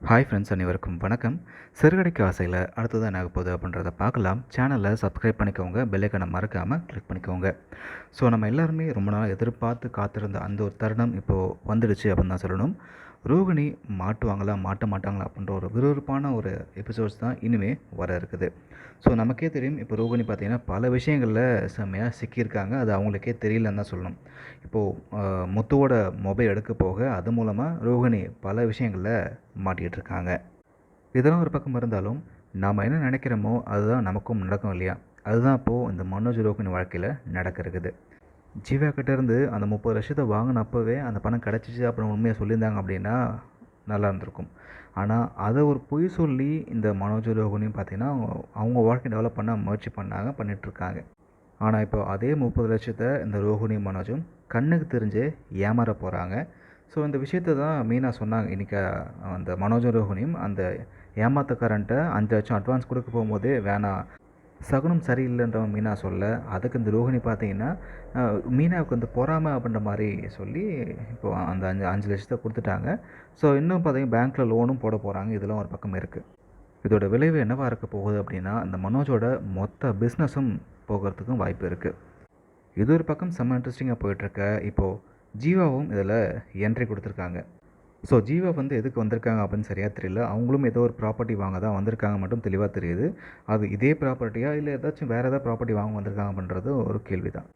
Hi friends, அனைவருக்கும் வணக்கம். சிறுகதைக்கு ஆசையில் அடுத்தது என்ன ஆக போகுது அப்படின்றத பார்க்கலாம். சேனலை சப்ஸ்கிரைப் பண்ணிக்கோங்க, பெல் ஐக்கானை மறக்காமல் கிளிக் பண்ணிக்கோங்க. ஸோ நம்ம எல்லாருமே ரொம்ப நாள் எதிர்பார்த்து காத்திருந்த அந்த ஒரு தருணம் இப்போது வந்துடுச்சு அப்படின்னு தான் சொல்லணும். ரோகிணி மாட்டுவாங்களா மாட்ட மாட்டாங்களா அப்படின்ற ஒரு விறுவிறுப்பான ஒரு எபிசோட்ஸ் தான் இனிமே வர இருக்குது. ஸோ நமக்கே தெரியும், இப்போ ரோகிணி பார்த்திங்கன்னா பல விஷயங்களில் செம்மையாக சிக்கியிருக்காங்க. அது அவங்களுக்கே தெரியலன்னு தான் சொல்லணும். இப்போது முத்துவோட மொபைல் எடுக்க போக அது மூலமாக ரோகிணி பல விஷயங்களில் மாட்டிகிட்டு இருக்காங்க. இதெல்லாம் ஒரு பக்கம் இருந்தாலும் நாம் என்ன நினைக்கிறோமோ அதுதான் நமக்கும் நடக்கும் இல்லையா? அதுதான் இப்போது இந்த மனோஜ் ரோகிணி வாழ்க்கையில் நடக்கிறது. ஜீவா கிட்டேருந்து அந்த 30 லட்சத்தை வாங்கினப்பவே அந்த பணம் கிடச்சிச்சு அப்படின்னு உண்மையை சொல்லியிருந்தாங்க அப்படின்னா நல்லா இருந்திருக்கும். ஆனால் அதை ஒரு பொய் சொல்லி இந்த மனோஜ் ரோகிணியும் பார்த்திங்கன்னா அவங்க வாழ்க்கை டெவலப் பண்ண முயற்சி பண்ணிகிட்ருக்காங்க. ஆனால் இப்போ அதே 30 லட்சத்தை இந்த ரோஹிணி மனோஜும் கண்ணுக்கு தெரிஞ்சு ஏமாற போகிறாங்க. ஸோ இந்த விஷயத்தை தான் மெயினாக சொன்னாங்க இன்றைக்கி. அந்த மனோஜும் ரோஹிணியும் அந்த ஏமாத்தக்காரன்ட்ட 5 லட்சம் அட்வான்ஸ் கொடுக்க போகும்போதே வேணாம், சகுனம் சரியில்லைன்றவன் மீனா சொல்ல, அதுக்கு இந்த ரோஹிணி பார்த்தீங்கன்னா மீனாவுக்கு வந்து பொறாமை அப்படின்ற மாதிரி சொல்லி இப்போது அந்த 5 லட்சத்தை கொடுத்துட்டாங்க. ஸோ இன்னும் பார்த்தீங்கன்னா பேங்க்கில் லோனும் போட போகிறாங்க. இதெல்லாம் ஒரு பக்கம் இருக்குது. இதோட விளைவு என்னவாக இருக்க போகுது அப்படின்னா, அந்த மனோஜோட மொத்த பிஸ்னஸும் போகிறதுக்கும் வாய்ப்பு இருக்குது. இது ஒரு பக்கம் செம்ம இன்ட்ரெஸ்டிங்காக போயிட்டுருக்க. இப்போது ஜீவாவும் இதில் என்ட்ரி கொடுத்துருக்காங்க. ஸோ ஜீவா வந்து எதுக்கு வந்திருக்காங்க அப்படின்னு சரியாக தெரியல. அவங்களும் ஏதோ ஒரு ப்ராப்பர்ட்டி வாங்க தான் வந்திருக்காங்க மட்டும் தெளிவாக தெரியுது. அது இதே ப்ராப்பர்ட்டியா இல்லை ஏதாச்சும் வேறு ஏதாவது ப்ராப்பர்ட்டி வாங்க வந்திருக்காங்க அப்படின்றது ஒரு கேள்வி தான்.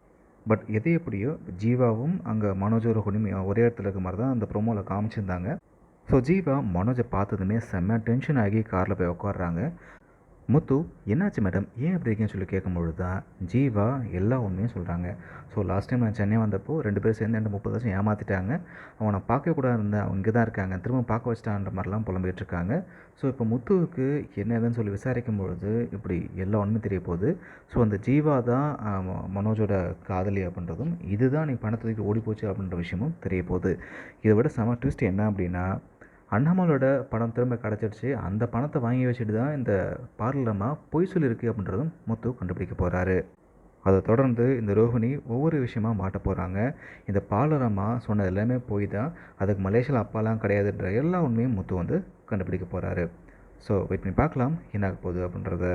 பட் எது எப்படியோ ஜீவாவும் அங்கே மனோஜ் ரோஹிணியும் ஒரே இடத்துல இருக்க மாதிரி தான் அந்த ப்ரோமோவில் காமிச்சிருந்தாங்க. ஸோ ஜீவா மனோஜை பார்த்ததுமே செம்ம டென்ஷன் ஆகி காரில் போய் உட்காடுறாங்க. முத்து, என்னாச்சு மேடம், ஏன் அப்படி இருக்கேன்னு சொல்லி கேட்கும்பொழுது தான் ஜீவா எல்லா உண்மையும் சொல்கிறாங்க. ஸோ லாஸ்ட் டைம் நான் சென்னை வந்தப்போ 2 பேர் சேர்ந்து என்கிட்ட 30 லட்சம் ஏமாற்றிட்டாங்க. அவனை பார்க்க கூட இருந்தேன், அவங்க இங்கே தான் இருக்காங்க, திரும்ப பார்க்க வச்சிட்டான்ற மாதிரிலாம் புலம்பிகிட்டு இருக்காங்க. ஸோ இப்போ முத்துவுக்கு என்ன ஏதுன்னு சொல்லி விசாரிக்கும் பொழுது இப்படி எல்லா உண்மையும் தெரிய போகுது. ஸோ அந்த ஜீவா தான் மனோஜோட காதலி அப்படின்றதும், இதுதான் நீ பணத்துக்கு ஓடி போச்சு அப்படின்ற விஷயமும் தெரிய போகுது. இதை விட செம ட்விஸ்ட் என்ன அப்படின்னா, அண்ணாமலோட பணம் திரும்ப கிடச்சிடுச்சு. அந்த பணத்தை வாங்கி வச்சுட்டு தான் இந்த பார்லரம்மா பொய் சொல்லியிருக்கு அப்படின்றதும் முத்து கண்டுபிடிக்க போகிறாரு. அதை தொடர்ந்து இந்த ரோஹிணி ஒவ்வொரு விஷயமா மாட்ட போகிறாங்க. இந்த பார்லரம்மா சொன்னது எல்லாமே போய் தான், அதுக்கு மலேசியாவில் அப்பாலாம் கிடையாதுன்ற எல்லா உண்மையும் முத்து வந்து கண்டுபிடிக்க போகிறாரு. ஸோ வெயிட் பண்ணி பார்க்கலாம் என்ன ஆக போகுது அப்படின்றத.